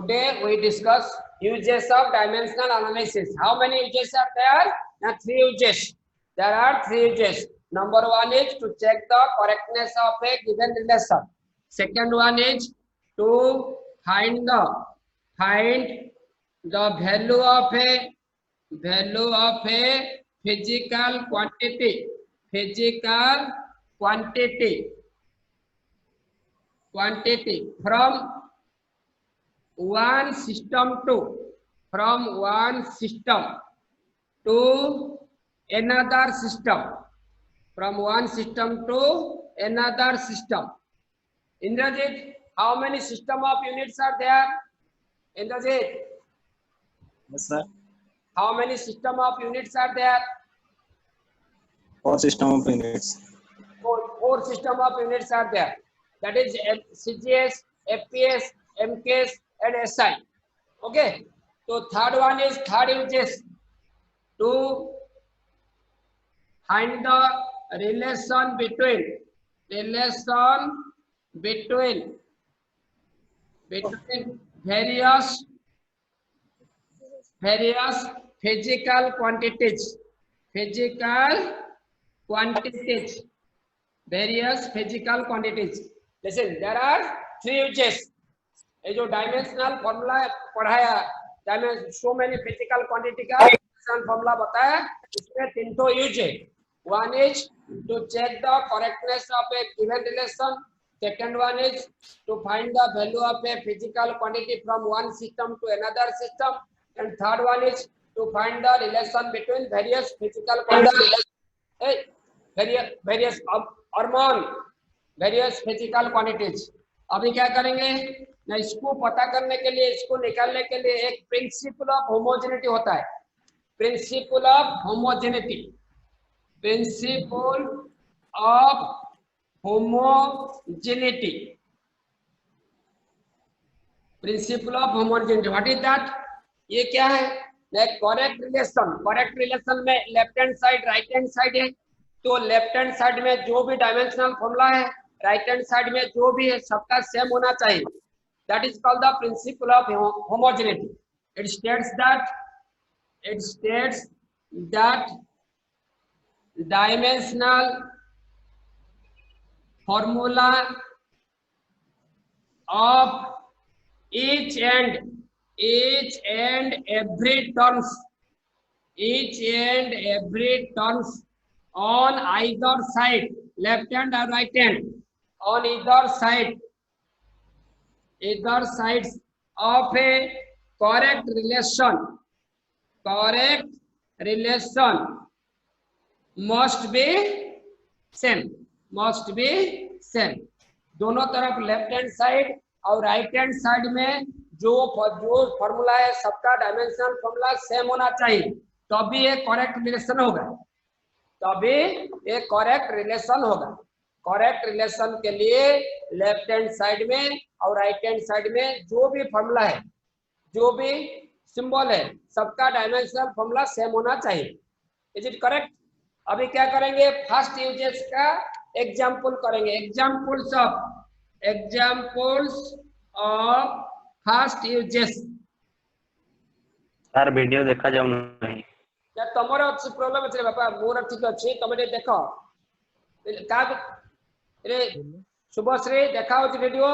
Today we discuss uses of dimensional analysis. How many uses are there? Now, 3 uses. There are 3 uses. Number 1 is to check the correctness of a given relation. Second one is to find the value of a physical quantity. From one system to another system. Indrajit, how many system of units are there? Indrajit, Yes, sir. how many system of units are there? 4 system of units. Four system of units are there. That is CGS, FPS, MKS, and SI. Okay. So third uses to find the relation between various physical quantities. Listen, there are 3 uses. ये जो dimensional formula पढ़ाया, so many physical quantity का dimensional formula बताया, इसमें 3 तो use है. One is to check the correctness of a given relation. Second one is to find the value of a physical quantity from one system to another system. And third one is to find the relation between various physical quantities. Various physical quantities. अभी क्या करेंगे ना, इसको पता करने के लिए, इसको निकालने के लिए एक प्रिंसिपल ऑफ होमोजेनिटी होता है. Principle of homogeneity what is that? ये क्या है? करेक्ट रिलेशन में left hand side right hand side है. तो लेफ्ट हैंड साइड में जो भी डायमेंशनल फॉर्मूला है, राइट हैंड साइड में जो भी है, सबका सेम होना चाहिए. That is called the principle of homogeneity. It states that dimensional formula of each and every terms on either side, left hand or right hand, on either sides of a correct relation must be same. दोनों तरफ left hand side और right hand side में जो formula है, सबका dimensional formula same होना चाहिए, तभी ये करेक्ट रिलेशन होगा. करेक्ट रिलेशन के लिए लेफ्ट हैंड साइड में और राइट हैंड साइड में जो भी फॉर्मूला है, जो भी सिंबल है, सबका डायमेंशनल फॉर्मूला सेम होना चाहिए. Is it correct? अभी क्या करेंगे? फर्स्ट यूजेस का एग्जाम्पल करेंगे. Examples of first uses. Sir video देखा जाऊ नहीं या तमरो प्रॉब्लम अछि बापा, मोर ठीक अछि, तमे देखो का रे शुभश्री देखाओ वीडियो.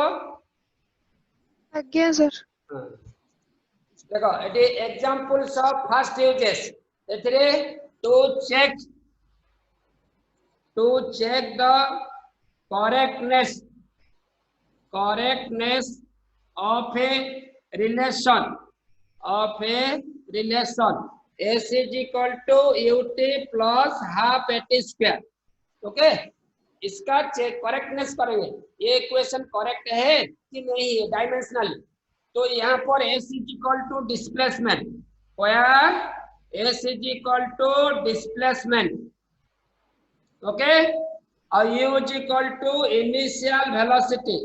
आज्ञा सर. देखो eighty examples of first uses. एथरे to check the correctness of a relation. S is equal to ut plus half at square. Okay, इसका चेक करेक्टनेस करेंगे, ये इक्वेशन करेक्ट है कि नहीं है डायमेंशनली. तो यहाँ पर S is equal to displacement, where S is equal to displacement. Okay, और u is equal to initial velocity,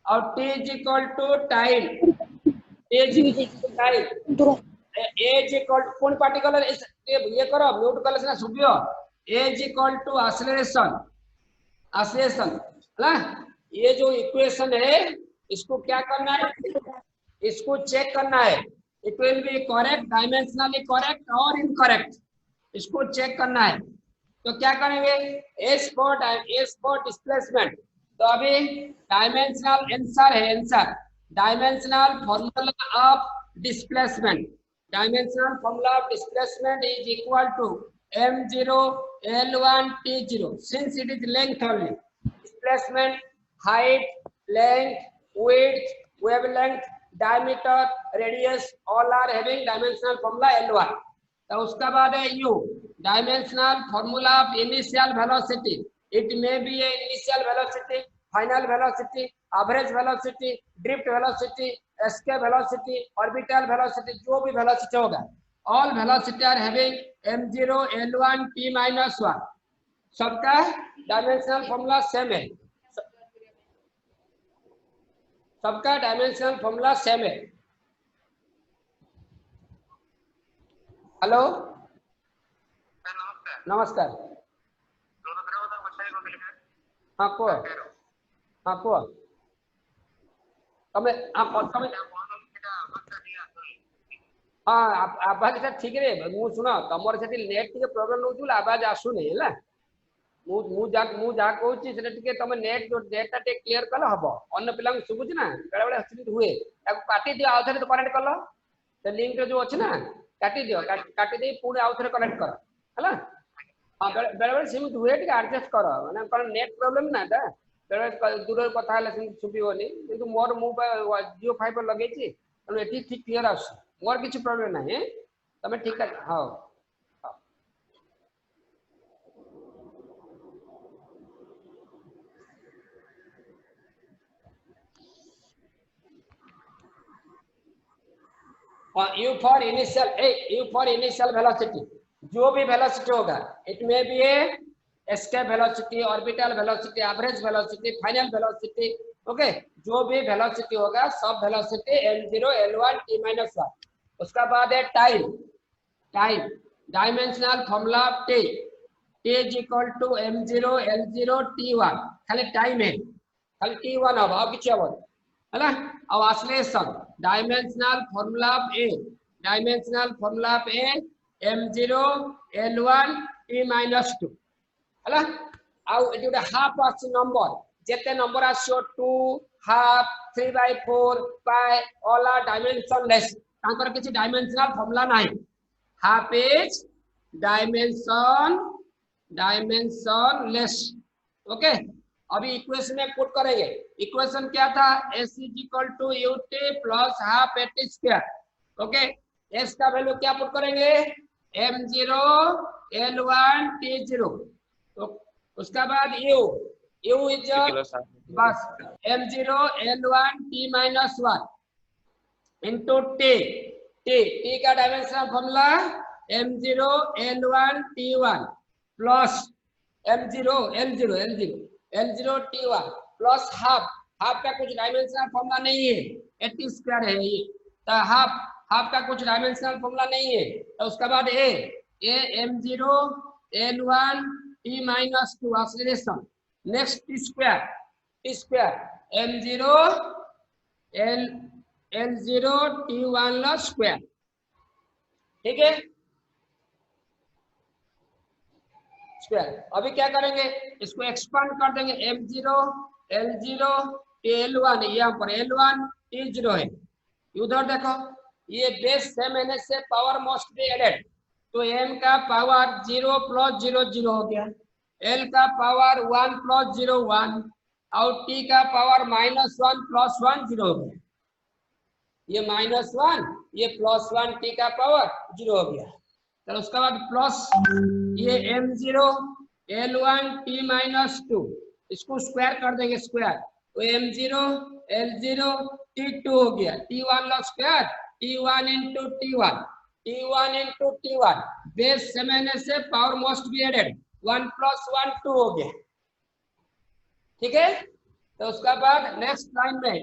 और t is equal to time, a is equal to कौन पार्टिकुलर ये करो म्यूट कर लेना सुबियो. a is equal to acceleration है. ये जो इक्वेशन है इसको क्या करना है, इसको चेक करना है। It will be correct, dimensionally correct और इनकरेक्ट, इसको चेक करना है। तो क्या करेंगे, एस फॉर डिस्प्लेसमेंट। तो अभी डायमेंशनल आंसर है, answer dimensional formula of displacement, dimensional formula of displacement is equal to m0 l1 t0 since it is length only. Displacement, height, length, width, wavelength, diameter, radius all are having dimensional formula L1. तो उसका बाद है U, dimensional formula of initial velocity. It may be a initial velocity, final velocity, average velocity, drift velocity, escape velocity, orbital velocity, जो भी velocity होगा, all velocity are having m0 l1 t minus 1. सबका dimensional formula same है, सबका dimensional formula same है। Hello नमस्कार। हाँ को हाँ को તમે તમે हाँ आवाज ठीक रे मु सुन तमर से नेट टिके प्रॉब्लम नउछु आवाज आसुनी हैला मु जा कहूची सेटा टिके तमे नेट जो नेट टे क्लियर कल हबो अन्य पिला सुबुची ना बेले बेले हस्ती हुए ताको काटी दियो आउथरे तो कनेक्ट करलो ते लिंक जो अछि ना काटी दियो काटी दे पुणे आउथरे कनेक्ट कर हैला। हां बेले बेले सिम हुए टिके एडजस्ट कर माने कोन नेट प्रॉब्लम ना ता बेले दूर कथा हला सिम सुबियोनी किंतु मोर मु जियो फाइबर लगेची तने एठी ठीक क्लियर आस मोर किछि प्रॉब्लम नाही तमे ठीक है। हां U for initial velocity, जो भी वेलोसिटी होगा it may be A escape velocity, orbital velocity, average velocity, final velocity, okay जो भी वेलोसिटी होगा सब वेलोसिटी m0 l1 t-1। उसका बाद है time, time dimensional formula of t is equal to m0 l0 t1 खाली time है खाली t1 अब अब किछ अब हैला। अब आश्लेषण dimensional formula of a, dimensional formula of a m0 l1 t-2 हैला। आउ एटा हाफ आछ नंबर जेते नंबर आछो 2 half 3/4 pi all are dimensionless तांकर किछि डायमेंशनल फॉर्मूला नाही। Half is dimensionless okay. अभी इक्वेशन में पुट करेंगे, इक्वेशन क्या था s is equal to ut plus half at square okay. s का वैल्यू क्या पुट करेंगे m0 l1 t0 तो उसका बाद u इज बस m0 l1 t-1 into t का dimensional formula m0 l1 t1 plus m0 l0 t1 plus half, half का कुछ डायमेंशनल फॉर्मूला नहीं है at स्क्वायर है ये तो हाफ का कुछ डायमेंशनल फॉर्मूला नहीं है तो उसके बाद a m0 l1 t-2 acceleration next t square m0 l0 t1 square ठीक है स्क्वायर। अभी क्या करेंगे इसको एक्सपांड कर देंगे m0 l0 l1 यहाँ पर l1 t0 है उधर देखो ये बेस सेम है से पावर मस्ट बी एडेड तो m का पावर 0 + 0 0 हो गया, l का पावर 1 + 0 1 और t का पावर -1 + 1 0 हो गया। ये -1 ये +1 t का पावर 0 हो गया तो उसके बाद प्लस ये m0 l1 t-2 इसको स्क्वायर कर देंगे स्क्वायर तो m0 l0 t2 हो गया t1 square t1 into t1 base same से पावर मोस्ट बी एडेड 1 + 1 2 हो गया ठीक है। तो उसका बाद नेक्स्ट लाइन में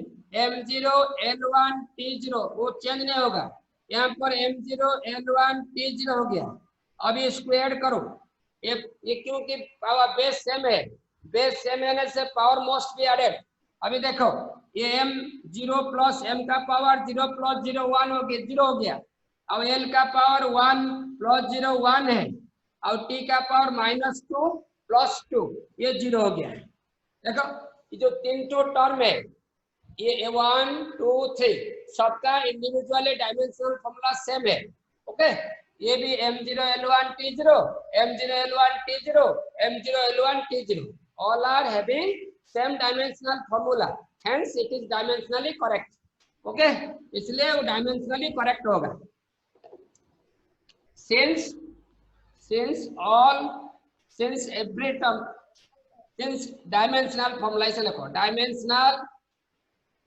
m0 l1 t0 वो चेंज नहीं होगा यहाँ पर m0 l1 t0 हो गया। अभी स्क्वायर करो ये क्योंकि पावर बेस सेम है से पावर मोस्ट बी एडेड अभी देखो ये m 0 प्लस m का पावर 0 प्लस 0 1 हो गया, 0 हो गया। अब l का पावर 1 प्लस 0 1 है और t का पावर -2 प्लस 2 ये 0 हो गया। देखो ये जो तीन टर्म है ये 1 2 3 सबका इंडिविजुअली डायमेंशनल फॉर्मूला सेम है। ओके, ये भी m0 l1 t0 m0 l1 t0 m0 l1 t0 all are having same dimensional formula, hence it is dimensionally correct। Okay, इसलिए वो डायमेंशनली करेक्ट होगा। since every term, since dimensional formula से लिखो, dimensional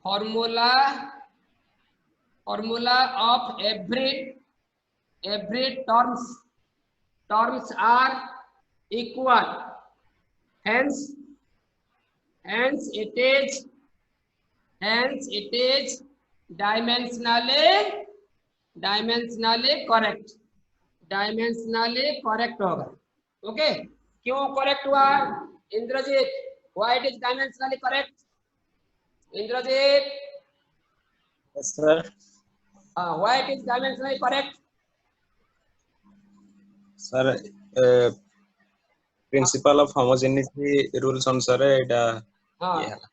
formula of every terms are equal, hence it is dimensionally correct होगा। Okay, क्यों correct हुआ Indrajit? Why it is dimensionally correct Indrajit? Yes, sir. Why it is dimensionally correct? Sir, principle of homogeneity rules अनुसार एटा हाँ ये हला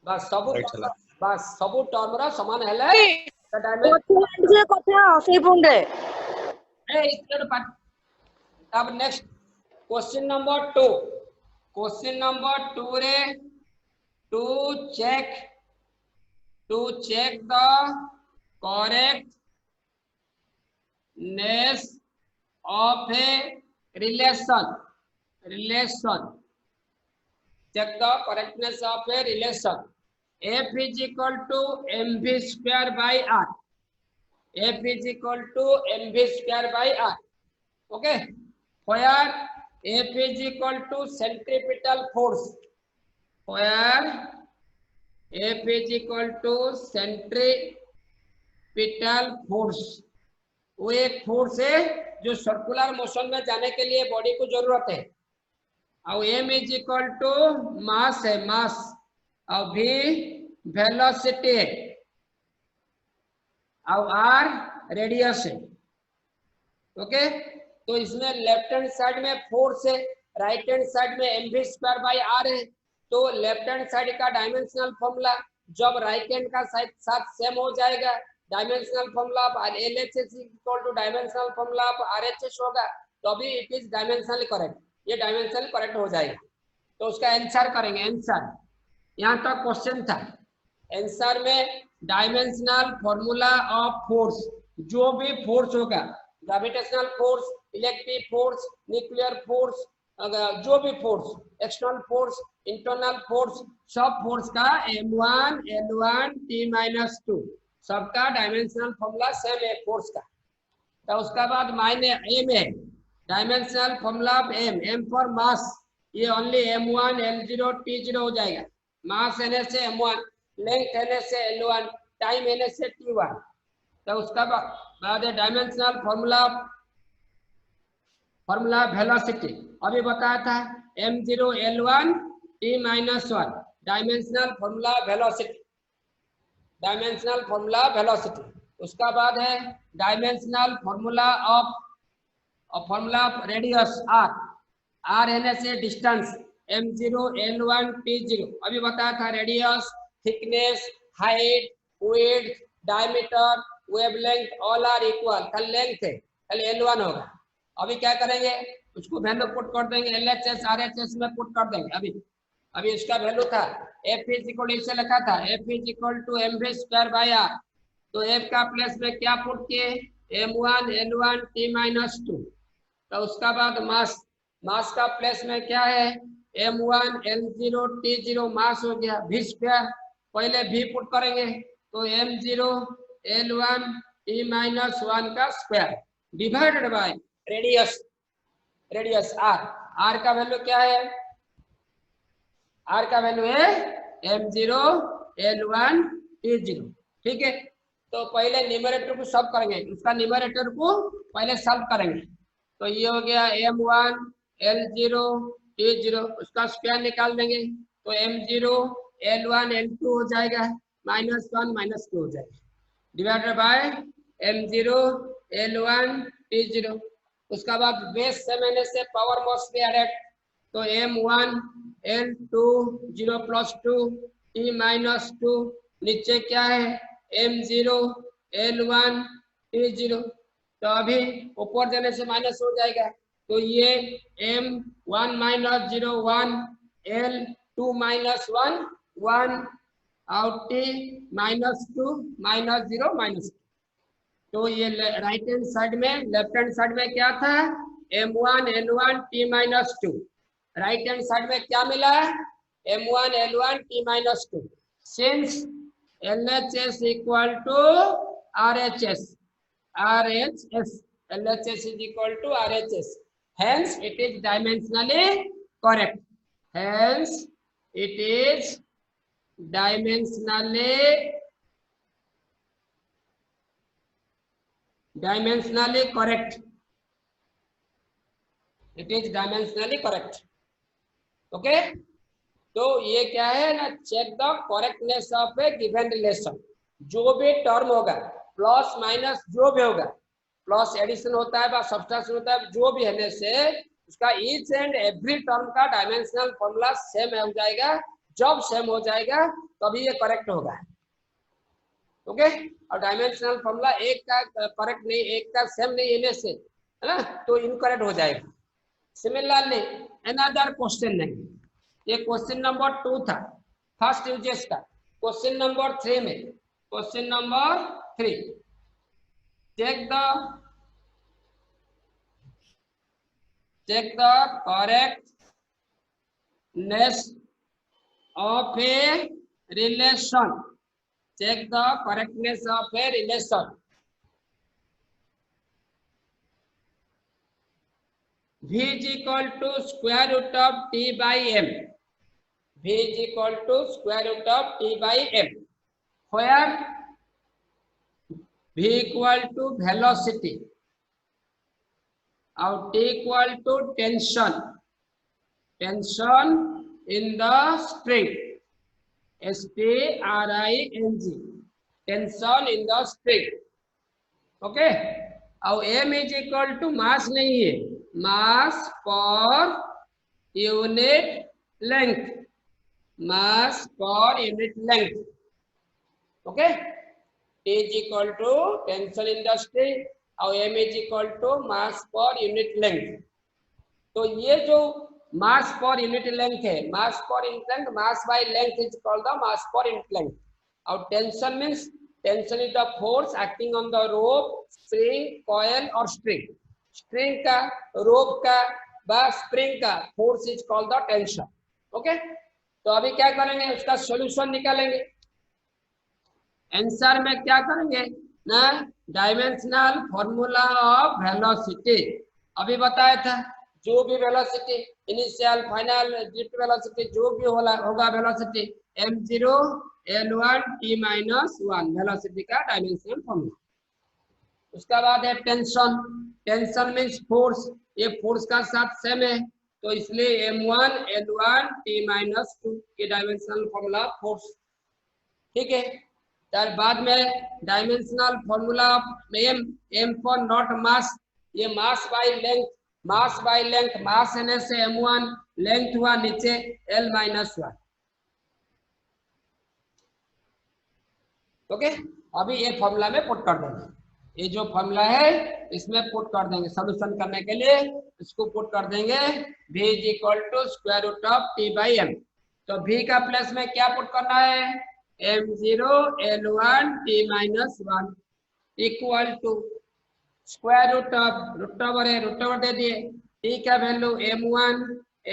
बस Right हला। सब टर्म रा समान हेले त डायमेंशन जे কথা সেই পুंडे ए इक्वल पार्ट। अब next question number 2, question number 2 रे to check the correctness of a relation, check the correctness of a relation f is equal to mv square by r, f is equal to mv square by r। okay, where f is equal to centripetal force, where f is equal to centripetal force, वो एक force है जो circular motion में जाने के लिए body को जरूरत है। और m is equal to mass है, मास, और v वेलोसिटी है, और r रेडियस है। ओके, तो इसमें लेफ्ट हैंड साइड में फोर्स है, राइट हैंड साइड में mv स्क्वायर बाई r है। तो लेफ्ट हैंड साइड का डायमेंशनल फॉर्मूला जब राइट हैंड का साथ सेम हो जाएगा, dimensional formula of LHS equal two dimensional formula of RHS होगा, तो अभी इट इज डायमेंशनली करेक्ट, ये डायमेंशनली करेक्ट हो जाएगा। तो उसका आंसर करेंगे। आंसर यहाँ तक क्वेश्चन था। आंसर में डायमेंशनल फॉर्मूला ऑफ फोर्स, जो भी फोर्स होगा, gravitational force, electric force, nuclear force, जो भी force, external force, internal force, सब फोर्स का m1 l1 t-2 सबका डायमेंशनल फॉर्मूला सेम है फोर्स का। तो उसका बाद माइने एम है, dimensional formula of M for mass, ये ओनली m1 l0 t0 हो जाएगा। मास एन से m1, लेंथ एन से l1, टाइम एन से t1। तो उसका बाद डायमेंशनल फॉर्मूला वेलोसिटी अभी बताया था, m0 l1 t-1 dimensional formula velocity, dimensional formula velocity. उसका बाद है dimensional formula of radius r एन से डिस्टेंस m0 l1 t0 अभी बताया था। Radius, thickness, height, width, diameter, wavelength all are equal, खाली लेंथ है, खाली l1 होगा। अभी क्या करेंगे, उसको वैल्यू पुट कर देंगे, LHS RHS में पुट कर देंगे। अभी इसका वैल्यू था f इज इक्वल, इसे लिखा था f is equal to mv square by r। तो f का प्लेस में क्या पुट किए, m1 l1 t-2। तो उसका बाद मास का प्लेस में क्या है, m1 l0 t0 मास हो गया, v स्क्वायर, पहले v पुट करेंगे तो m0 l1 t-1 का square divided by radius r का वैल्यू क्या है, r का वैल्यू है m0 l1 t0। ठीक है, तो पहले न्यूमरेटर को सॉल्व करेंगे, उसका न्यूमरेटर को पहले सॉल्व करेंगे। तो ये हो गया m1 l0 t0, उसका स्क्वायर निकाल देंगे। तो m0 L1 L2 हो जाएगा, -1 -2 हो जाएगा, divided by m0 L1 T0। उसका बाद बेस से मैंने से पावर मोस्टली एडेड, तो m1 L2 0 + 2 T-2, नीचे क्या है m0 L1 T0, तो अभी ऊपर देने से माइनस हो जाएगा, तो ये m1 - 0 1 L2 - 1 1 और T-2 -0 -2, तो ये राइट हैंड साइड में, लेफ्ट हैंड साइड में क्या था m1 L1 T-2, right hand side में क्या मिला m1 L1 T-2, since LHS equal to RHS, LHS is equal to RHS, hence it is dimensionally correct, hence it is dimensionally correct, it is dimensionally correct, okay. तो ये क्या है ना, check the correctness of a given relation, जो भी term होगा plus minus जो भी होगा, प्लस एडिशन होता है या सब्सट्रैक्शन होता है, जो भी होने से उसका ईच एंड एवरी टर्म का डायमेंशनल फॉर्मूला सेम हो जाएगा, जब सेम हो जाएगा तभी ये करेक्ट होगा, ओके। और डायमेंशनल फॉर्मूला एक का करेक्ट नहीं, एक का सेम नहीं होने से, है ना, तो इनकरेक्ट हो जाएगा। सिमिलरली अनदर क्वेश्चन नहीं, ये क्वेश्चन नंबर 2 था फर्स्ट यूजेस का। क्वेश्चन नंबर 3 में, question number 3, check the correctness of a relation, check the correctness of a relation. V is equal to square root of T by M, V is equal to square root of T by M, where V equal to velocity और T equal to tension in the spring, SPRING, tension in the spring, okay. और M is equal to mass नहीं है, mass per unit length, mass per unit length, okay. T is equal to tension in the spring और M is equal to mass per unit length. तो ये जो मास per unit length है, mass per unit length, mass by length is called the mass per unit length. और tension means tension is the force acting on the rope, spring, coil और string. String का, rope का व spring का force is called the tension, okay. तो अभी क्या करेंगे, उसका सॉल्यूशन निकालेंगे। आंसर में क्या करेंगे ना, डायमेंशनल फॉर्मूला ऑफ वेलोसिटी अभी बताया था, जो भी velocity initial final drift velocity जो भी होगा velocity m0 L1 T-1 velocity का डायमेंशनल फॉर्मूला। उसका बाद है टेंशन, टेंशन मींस फोर्स, ये फोर्स का साथ सेम है, तो इसलिए m1 L1 T-2 के डायमेंशनल फॉर्मूला फोर्स, ठीक है। तर बाद में dimensional formula of m for not mass, ये mass by length, mass by length, mass होने से m1, लेंथ हुआ नीचे L-1, ओके। अभी ये फॉर्मूला में पुट कर देंगे, ये जो फॉर्मूला है इसमें पुट कर देंगे, सॉल्यूशन करने के लिए इसको पुट कर देंगे। v is equal to square root of T by M, तो v का प्लेस में क्या पुट करना है, m0 L1 T-1 equal to square root of, root over है, रूट ओवर दे दिए, t का value m1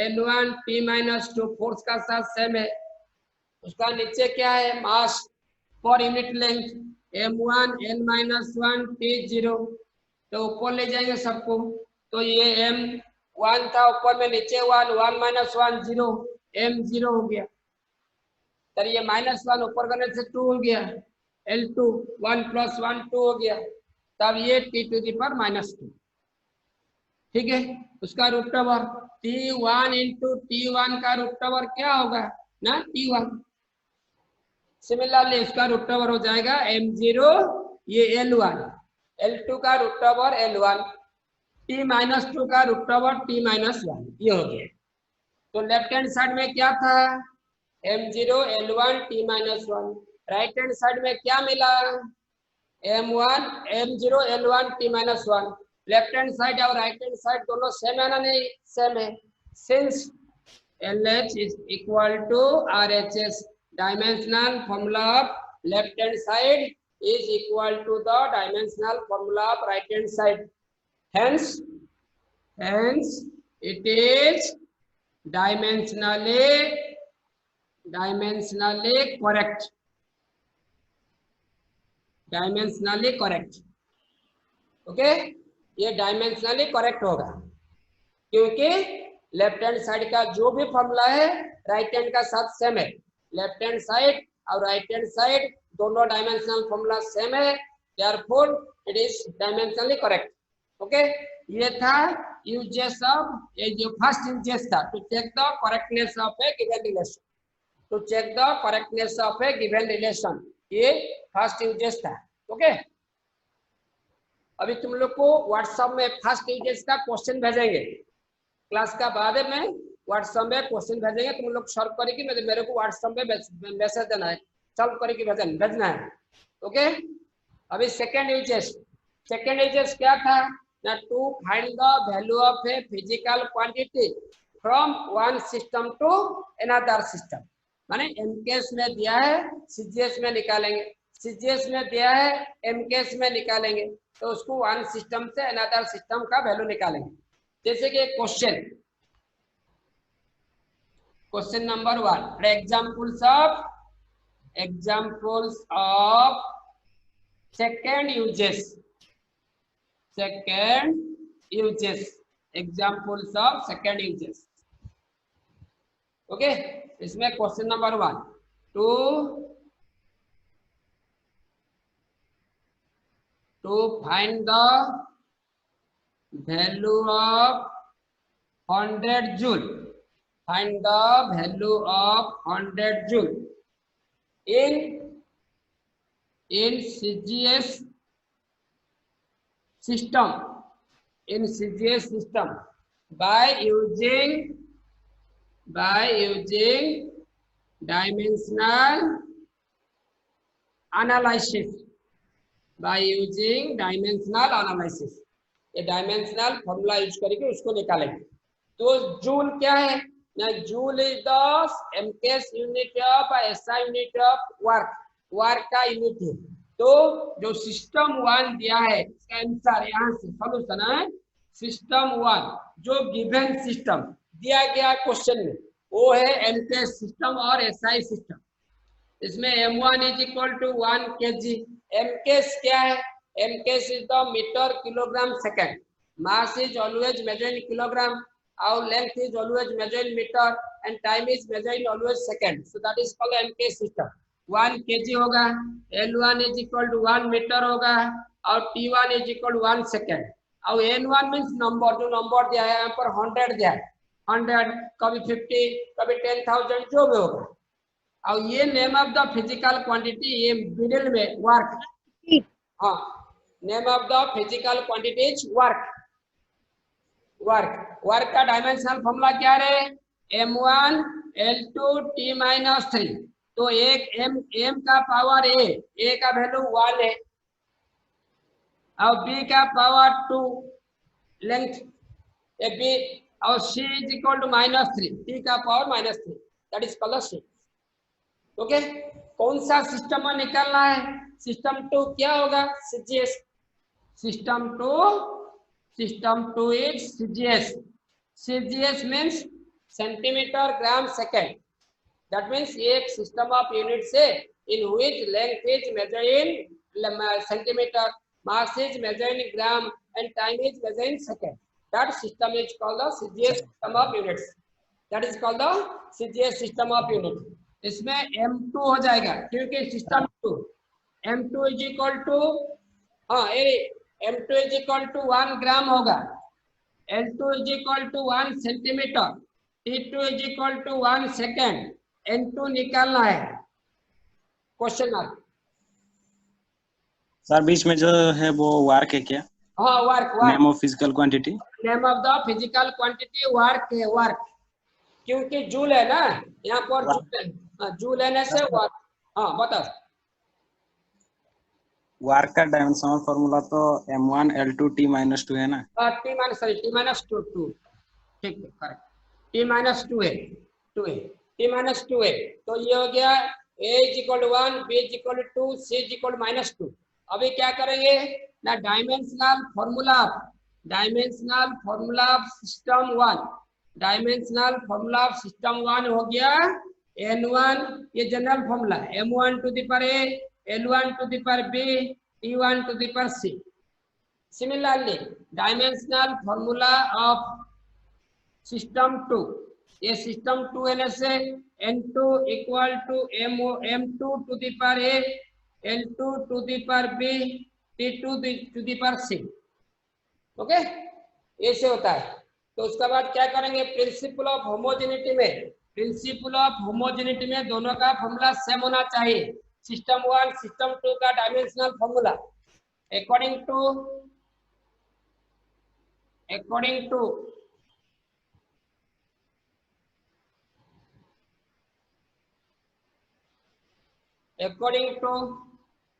L1 T-2 force का साथ सेम है, उसका नीचे क्या है mass per unit length m1 L-1 T0, तो ऊपर ले जाएंगे सबको, तो ये m1 था ऊपर में, नीचे 1 1 - 1 0, m0 हो गया, तो ये -1 ऊपर करने से 2 हो गया, L2 1 + 1 2 हो गया, तब ये T⁻², ठीक है। उसका रूट ओवर T1 × T1 का रूट ओवर क्या होगा ना, T1, सिमिलरली इसका रूट ओवर हो जाएगा m0, ये L1, L2 का रूट ओवर L1, t-2 का रूट ओवर t-1, ये हो गया। तो लेफ्ट हैंड साइड में क्या था, m0 L1 t-1, right hand side में क्या मिला, m0 L1 t-1। Left hand side और राइट हैंड साइड दोनों सेम है ना, नहीं सेम है, since LH is equal to RHS, dimensional formula of left hand side is equal to the dimensional formula of right hand side. Hence it is dimensionally correct. Dimensionally correct. Okay, ये dimensionally correct होगा क्योंकि left hand side का जो भी formula है right hand का साथ same है। लेफ्ट हैंड साइड और राइट हैंड साइड दोनों डायमेंशनल फॉर्मूला सेम है, therefore it is dimensionally correct. Okay, ये था यूजेस ऑफ, ये जो फर्स्ट यूजेस था to check the correctness of a given relation, to check the correctness of a given relation, ये first uses था। Okay, अभी तुम लोग को व्हाट्सएप में फर्स्ट यूजेस का क्वेश्चन भेजेंगे, क्लास का बाद में व्हाट्सएप में क्वेश्चन भेजेंगे, तुम लोग सॉल्व करके मेरे को व्हाट्सएप में मैसेज देना है, सॉल्व करके भेजना है। ओके, अभी सेकंड यूजेस क्या था ना, to find the value of a physical quantity from one system to another system. माने एमकेएस में दिया है सीजीएस में निकालेंगे, सीजीएस में दिया है एमकेएस में निकालेंगे, तो उसको वन सिस्टम से अनदर सिस्टम का वैल्यू निकालेंगे। जैसे कि question number 1, examples of second uses, examples of second uses. Okay, इसमें question number 1, to find the value of 100 joule, find the value of 100 joule in CGS system by using dimensional analysis, ये dimensional formula use करके उसको निकालेंगे। तो joule क्या है ना, joule is the MKS unit of SI unit of work का unit है। तो जो सिस्टम 1 दिया है इसका आंसर यहाँ से सॉल्यूशन है, सिस्टम 1 जो गिवन सिस्टम दिया गया क्वेश्चन में वो है एमकेएस सिस्टम और एसआई सिस्टम। इसमें m1 is equal to 1 kg, mks क्या है, mks is the metre kilogram second, mass is always measured in kilogram, और length is always measured in metre and time is measured in always second, so that is called mks system. 1 kg होगा, l1 is equal to 1 metre होगा, और t1 is equal to 1 second, और n1 means number, जो number दिया है यहाँ पर 100 दिया है, 100 कभी 50 कभी 10,000 जो भी होगा, और ये name of the physical quantity, ये मिडिल में वर्क, हाँ name of the physical quantity is work का डायमेंशनल फॉर्मूला क्या है, m1 l2 t-3। तो एक m का पावर a का वैल्यू 1 है, और b का पावर 2 लेंथ b, और c is equal to -3, t का power -3, that is called c। Okay, कौन सा सिस्टम में निकालना है, सिस्टम 2 क्या होगा, CGS, system 2 is CGS means centimetre gram second, that means एक सिस्टम ऑफ यूनिट से in which length is measured in centimetre, mass is measured in gram and time is measured in second, that system is called the CGS system of units, that is called the CGS system of unit. इसमें m2 हो जाएगा क्योंकि system 2, m2 is equal to, हाँ m2 is equal to 1 gram होगा, l2 is equal to 1 centimetre, t2 is equal to 1 second, n2 निकालना है, question mark. Sir बीच में जो है वो वर्क है क्या? हाँ work, name of physical quantity. Name of the physical quantity work है, वर्क, क्योंकि जूल है ना यहाँ पर, जूल है, जूल लेने से वर्क। हाँ बताओ। वर्क का डायमेंशनल फॉर्मूला तो m1 l2 t-2 है ना? T minus, sorry T minus two, ठीक है करेक्ट, टी माइनस टू है, टी माइनस टू है। तो ये हो गया a is equal to 1, b is equal to 2, c is equal to -2। अभी क्या करेंगे ना, dimensional formula of system 1, dimensional formula of system 1 हो गया n1, ये general formula m1 to the power a, l1 to the power b, t1 to the power c। Similarly, dimensional formula of system 2, ये system 2 है से n2 equal to m2 to the power a, l2 to the power b, t2 to the power c। Okay, ऐसे होता है। तो उसके बाद क्या करेंगे, प्रिंसिपल ऑफ होमोजेनिटी में दोनों का फॉर्मूला सेम होना चाहिए। सिस्टम 1 सिस्टम 2 का dimensional formula according to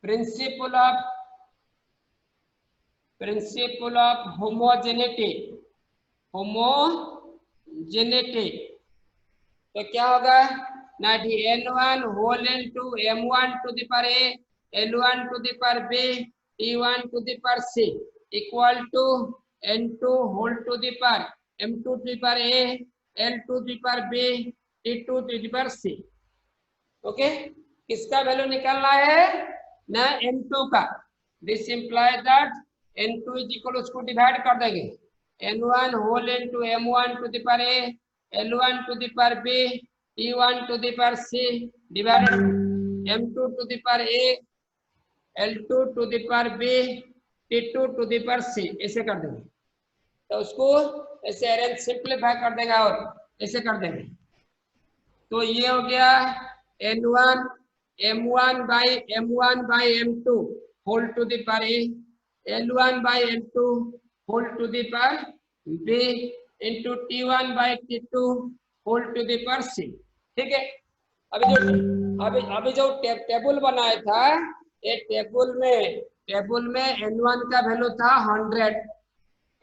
principle of homogeneity, तो क्या होगा ना, n1 whole into m1 to the power a, l1 to the power b, t1 to the power c equal to n2 whole to the power m2 to the power a, l2 to the power b, t2 to the power c। Okay, किसका value निकालना है ना, n2 का। This implies that n2 is equal, उसको divide कर देंगे, n1 whole into m1 to the power a, l1 to the power b, t1 to the power c divided m2 to the power a, l2 to the power b, t2 to the power c, ऐसे कर देंगे। तो उसको ऐसे arrange simplify कर देंगे और ऐसे कर देंगे। तो ये हो गया n1 m1 by m2 whole to the power a, l1 by l2 whole to the power b into t1 by t2 whole to the power c। ठीक है, अभी जो टेबल बनाया था, ये टेबल में n1 का वैल्यू था 100,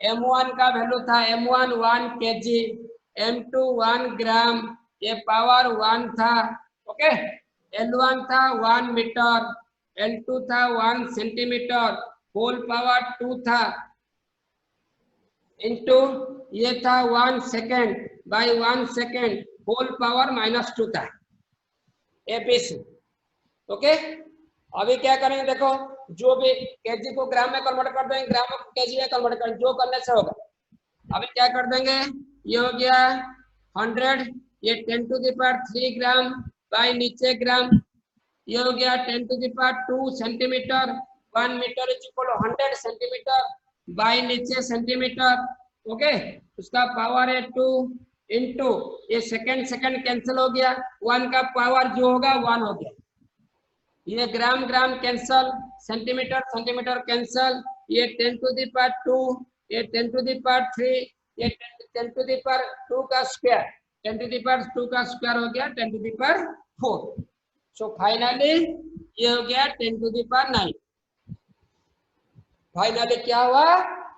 m1 का वैल्यू था m1 1 kg, m2 1 ग्राम, ये पावर 1 था। ओके, l1 था 1 मीटर, l2 था 1 सेंटीमीटर, होल पावर 2 था, इंटू ये था 1 सेकेंड बाय 1 सेकेंड, होल पावर -2 था, एबीसी। ओके, अभी क्या करेंगे, देखो जो भी केजी को ग्राम में कन्वर्ट कर देंगे, ग्राम को केजी में कन्वर्ट करेंगे, जो करने से होगा। अभी क्या कर देंगे, ये हो गया 100, ये 10 to the power 3 gram by नीचे ग्राम, ये हो गया 10 to the power 2 centimetre, 1 metre is equal to 100 centimetre by नीचे सेंटीमीटर। ओके, उसका पावर है 2 इंटू ये सेकंड कैंसिल हो गया, 1 का पावर जो होगा 1 हो गया, ये ग्राम कैंसल, सेंटीमीटर कैंसल, ये 10 टू द पावर 2, ये 10 टू द पावर 3, ये 10 टू द पावर 2 का स्क्वायर, 10 टू द पावर 2 का स्क्वायर हो गया 10 to the power 4। So finally ये हो गया 10 टू द पावर 9। फाइनली क्या हुआ,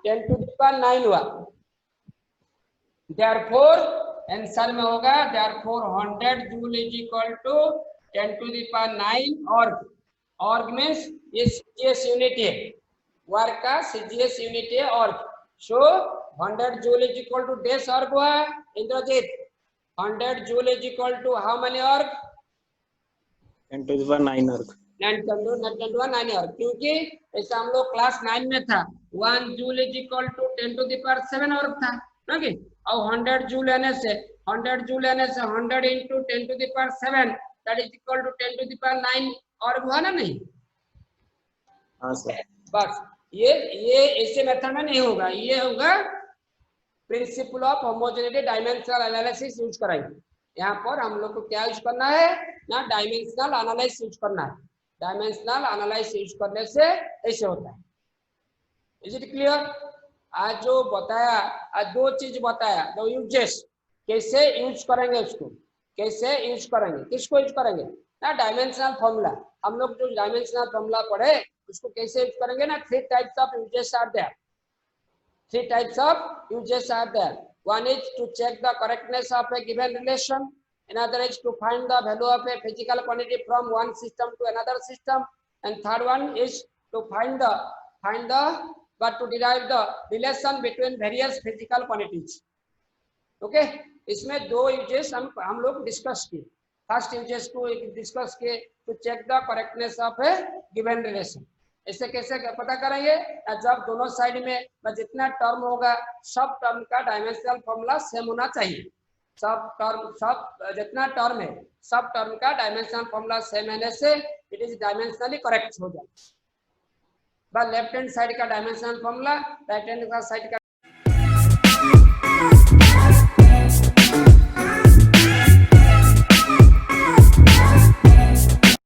10 टू द पावर 9 हुआ। देयरफॉर आंसर में होगा, therefore 100 joule is equal to 10 to the power 9 erg means ये सीजीएस यूनिट है, वर्क का सीजीएस यूनिट है erg. So 100 joule is equal to डेस ऑर्ग हुआ Indrajit, 100 joule is equal to how many erg, 10 to the power 9 erg, 9 erg, क्योंकि ऐसा हम लोग क्लास 9 में था, 1 joule is equal to 10 to the power 7 erg था ना कि, और 100 जूल लेने से 100 into 10 to the power 7 that is equal to 10 to the power 9 और हुआ ना, नहीं? हाँ सर। बस ये ऐसे मेथड में नहीं होगा, ये होगा principle of homogeneity dimensional analysis use कराएंगे। यहाँ पर हम लोग को क्या यूज करना है ना, डायमेंशनल एनालिसिस यूज करना है। डायमेंशनल एनालिसिस यूज करने से ऐसे होता है। Is it clear? आज जो बताया, आज दो चीज बताया, दो यूजेस, कैसे यूज करेंगे उसको, कैसे यूज करेंगे, किसको यूज करेंगे ना, डायमेंशनल फॉर्मूला। हम लोग जो डायमेंशनल फॉर्मूला पढ़े उसको कैसे यूज करेंगे ना, three types of uses are there, three types of uses are there. One is to check the correctness of a given relation. Another is to find the value of a physical quantity from one system to another system. And third one is to find the but to derive the relation between various physical quantities. Okay? इसमें दो uses हम लोग discuss किए। First uses को discuss किए to check the correctness of a given relation. ऐसे कैसे पता करेंगे, जब दोनों साइड में जितना टर्म होगा सब टर्म का डायमेंशनल फॉर्मूला सेम होना चाहिए। सब जितना टर्म है सब टर्म का डायमेंशनल फॉर्मूला सेम होने से इट इज डायमेंशनली करेक्ट हो जाए। लेफ्ट हैंड साइड का dimensional formula, right hand side का